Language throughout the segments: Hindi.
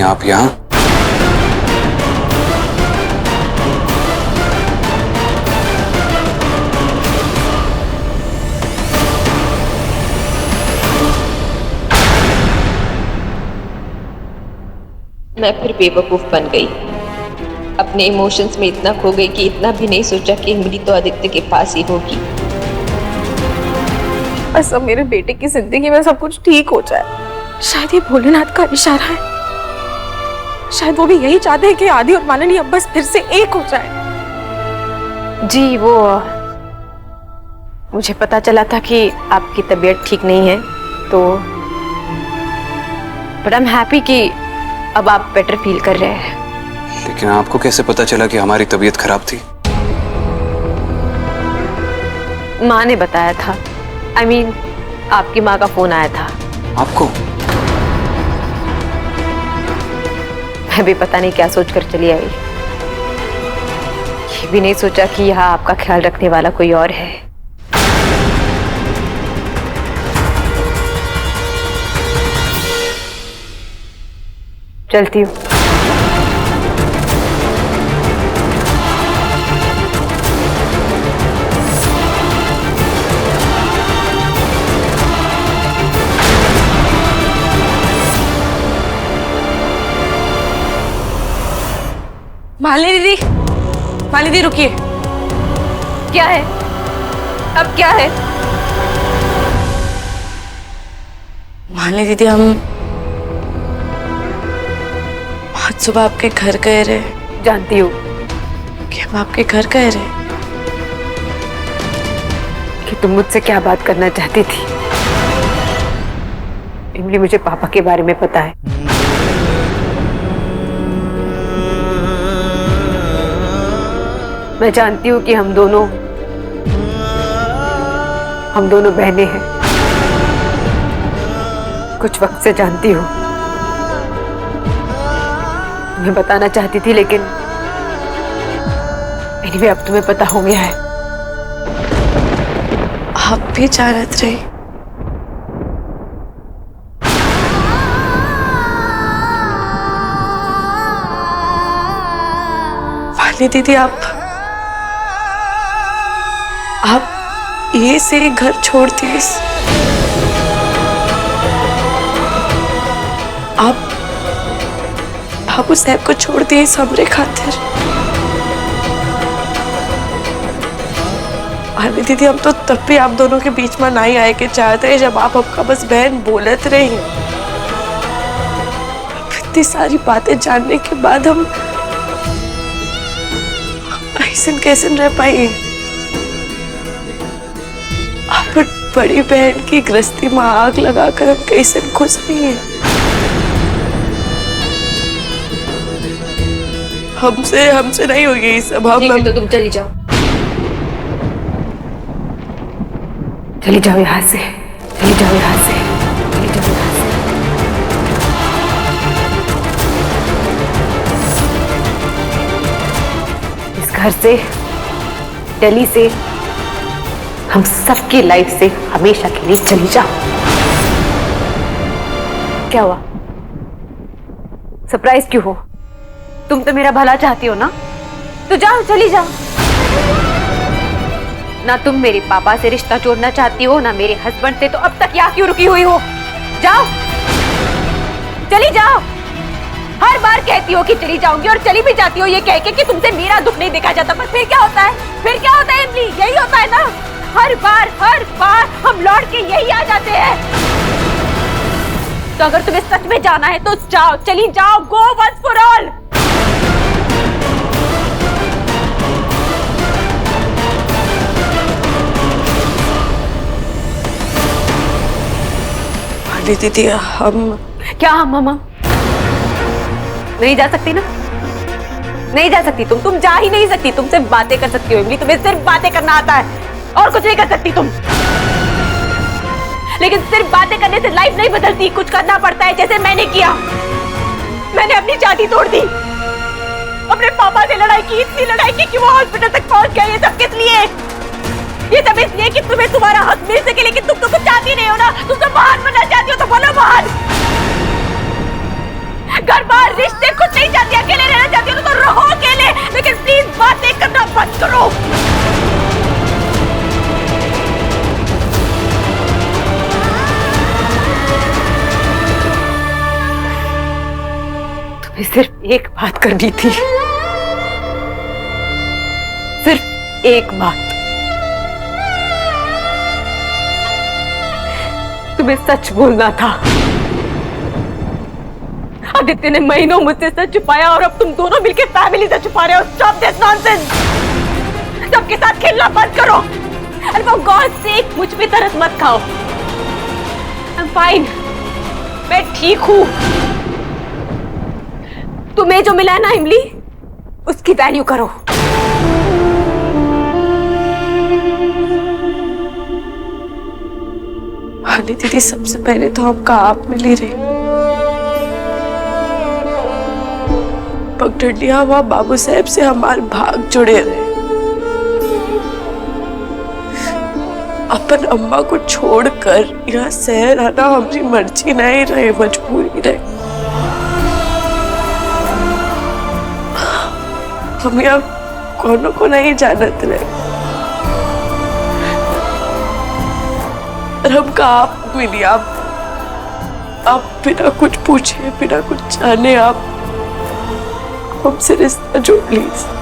आप यहाँ? मैं फिर बेवकूफ बन गई। अपने इमोशंस में इतना खो गई कि इतना भी नहीं सोचा कि इमली तो आदित्य के पास ही होगी। बस अब मेरे बेटे की जिंदगी में सब कुछ ठीक हो जाए। शायद ये भोलेनाथ का इशारा है। शायद वो भी यही चाहते हैं कि आदि और मालिनी अब बस फिर से एक हो जाए। जी वो मुझे पता चला था कि आपकी तबीयत ठीक नहीं है, तो बट आई एम हैप्पी कि अब आप बेटर फील कर रहे हैं। लेकिन आपको कैसे पता चला कि हमारी तबीयत खराब थी? माँ ने बताया था। I mean, आपकी माँ का फोन आया था। आपको? मैं भी पता नहीं क्या सोचकर चली आई। ये भी नहीं सोचा कि यहाँ आपका ख्याल रखने वाला कोई और है। चलती हूँ। मालिनी दीदी, मालिनी दीदी रुकिए। क्या है? अब क्या है? मालिनी दीदी, हम आज सुबह आपके घर गए रहे। जानती हूँ कि हम आपके घर गए रहे कि तुम मुझसे क्या बात करना चाहती थी। इमली, मुझे पापा के बारे में पता है। मैं जानती हूँ कि हम दोनों बहनें हैं। कुछ वक्त से जानती हूँ। मैं बताना चाहती थी, लेकिन anyway, अब तुम्हें पता हो गया है। आप भी जानत रही। मालिनी दीदी, आप ये से घर छोड़ती। आप उस ऐप को छोड़ दिए हमरे खातिर। मालिनी दीदी, हम तो तब भी आप दोनों के बीच में नहीं आए के चाहते जब आप आपका बस बहन बोलत रही। इतनी सारी बातें जानने के बाद हम ऐसे कैसे रह पाई। आप बड़ी बहन की गृहस्थी में आग लगाकर हम कैसे खुश नहीं है। हमसे नहीं होगी ये सब। हम तो तुम चली जाओ। चली जाओ यहाँ से। चली जाओ यहाँ से। चली जाओ यहाँ से। इस घर से, दिल्ली से, हम सबकी लाइफ से हमेशा के लिए चली जाओ। क्या हुआ? सरप्राइज क्यों हो? तुम तो मेरा भला चाहती हो ना, तो जाओ, चली जाओ। ना तुम मेरे पापा से रिश्ता जोड़ना चाहती हो, ना मेरे हस्बैंड से, तो अब तक यहाँ क्यों रुकी हुई हो? जाओ, चली जाओ। हर बार कहती हो कि चली जाऊंगी और चली भी जाती हो ये कह के कि तुमसे मेरा दुख नहीं देखा जाता। पर फिर क्या होता है? फिर क्या होता है इमली? यही होता है ना। हर बार हम लौट के यही आ जाते हैं। तो अगर तुम्हें सच में जाना है तो जाओ, चली जाओ। Go once for all. दीदी, हम क्या? हम मामा नहीं जा सकती ना? नहीं जा सकती तुम जा ही नहीं सकती। तुम सिर्फ बातें कर सकती हो इमली। तुम्हें सिर्फ बातें करना आता है और कुछ नहीं कर सकती तुम। लेकिन सिर्फ बातें करने से लाइफ नहीं बदलती, कुछ करना पड़ता है, जैसे मैंने किया। मैंने अपनी शादी तोड़ दी, अपने पापा से लड़ाई की, इतनी लड़ाई की कि वो हॉस्पिटल तक पहुंच गए। ये सब किस लिए? ये सब इसलिए कि तुम्हें तुम्हारा हक मिल सके। लेकिन तुम तो कुछ चाहती नहीं हो ना। तुम तो महान बनना चाहती हो, तो बोलो महान। घर बार रिश्ते कुछ नहीं चाहती, अकेले रहना चाहती हो तो रहो अकेले, लेकिन प्लीज बातें करना बंद करो। तुम्हें सिर्फ एक बात करनी थी, सिर्फ एक बात। तुम्हें सच बोलना था। आदित्य ने महीनों मुझसे सच छुपाया और अब तुम दोनों मिलकर फैमिली से छुपा रहे हो। Stop this nonsense. सबके साथ खेलना बंद करो। और फॉर गॉड सेक मुझ पे तरस मत खाओ। आई एम फाइन, मैं ठीक हूं। तुम्हें जो मिला है ना इमली, उसकी वैल्यू करो। हाली दीदी, सबसे पहले तो आपका आप मिली रही। पगडंडिया हुआ बाबू साहब से हमारे भाग जुड़े रहे। अपन अम्मा को छोड़कर यहाँ शहर आना हमारी मर्जी नहीं रहे, मजबूरी रहे। हम यहाँ कोनो को नहीं जानत रहे। हमका आप मिली, आप बिना कुछ पूछे, बिना कुछ जाने आप हमसे रिश्ता जोड़ लीजिए।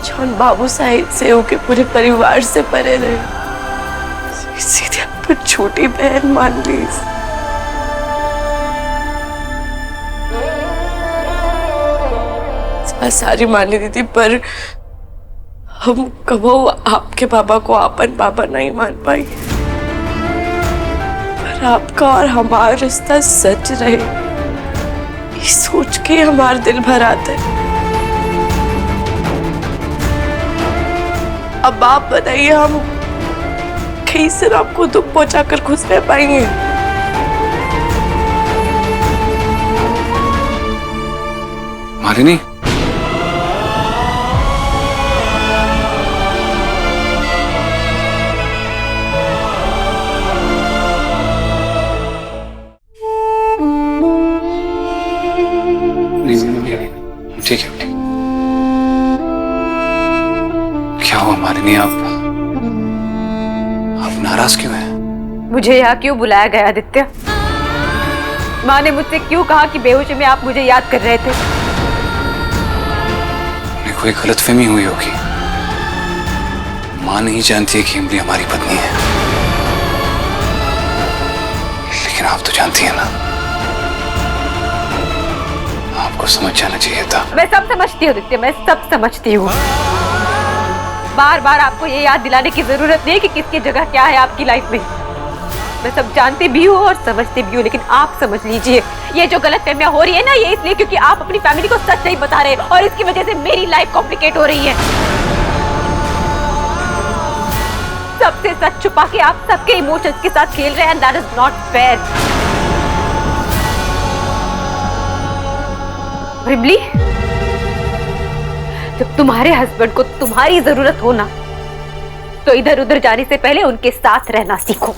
जॉन बाबू साहिब से होके पूरे परिवार से परे रहे, सीधे अपन छोटी बहन मान लीजिए। सारी मानी दीदी, पर हम कबो आपके बाबा को आपन बाबा नहीं मान पाई। पर आपका और हमारा रिश्ता सच रहे, ये सोच के हमारा दिल भर आता है। अब आप बताइए, हम कैसे आपको दुख पहुंचाकर खुश रह पाएंगे? मालिनी, ठीक है। क्या हुआ मालिनी, आप नाराज क्यों हैं? मुझे यहाँ क्यों बुलाया गया आदित्य? माँ ने मुझसे क्यों कहा कि बेहोशी में आप मुझे याद कर रहे थे? कोई गलतफहमी हुई होगी। माँ नहीं जानती है कि इमली हमारी पत्नी है, लेकिन आप तो जानती हैं ना। आपको समझ जाना चाहिए था। मैं सब समझती हूँ आदित्य, मैं सब समझती हूँ। बार बार आपको ये याद दिलाने की जरूरत नहीं है कि किसकी जगह क्या है आपकी लाइफ में। मैं सब जानती भी हूँ और समझती भी हूँ, लेकिन आप समझ लीजिए, ये जो गलतफहमियां हो रही है ना, ये इसलिए क्योंकि आप अपनी फैमिली को सच नहीं बता रहे और इसकी वजह से मेरी लाइफ कॉम्प्लिकेट हो रही है। सबसे सच छुपा के आप सबके इमोशंस के साथ खेल रहे हैं, दैट इज नॉट फेयर। रिबली, जब तुम्हारे हस्बैंड को तुम्हारी जरूरत हो ना, तो इधर उधर जाने से पहले उनके साथ रहना सीखो।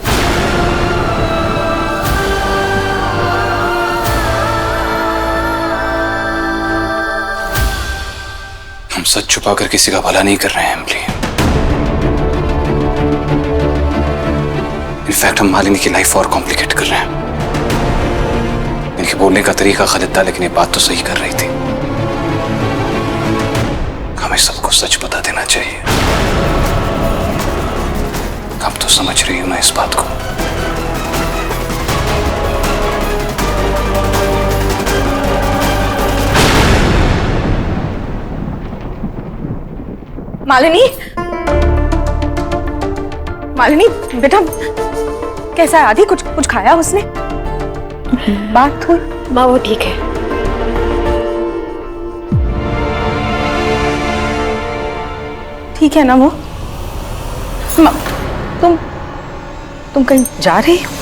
हम सच छुपाकर किसी का भला नहीं कर रहे हैं इमली। इनफैक्ट हम मालिनी की लाइफ और कॉम्प्लिकेट कर रहे हैं। इनके बोलने का तरीका गलत था, लेकिन ये बात तो सही कर रही थी। हमें सबको सच बता देना चाहिए। अब तो समझ रही हूं ना इस बात को। मालिनी, मालिनी बेटा, कैसा है आदि? कुछ खाया उसने? बात हुई? माँ वो ठीक है। ठीक है ना वो? तुम कहीं जा रही हो?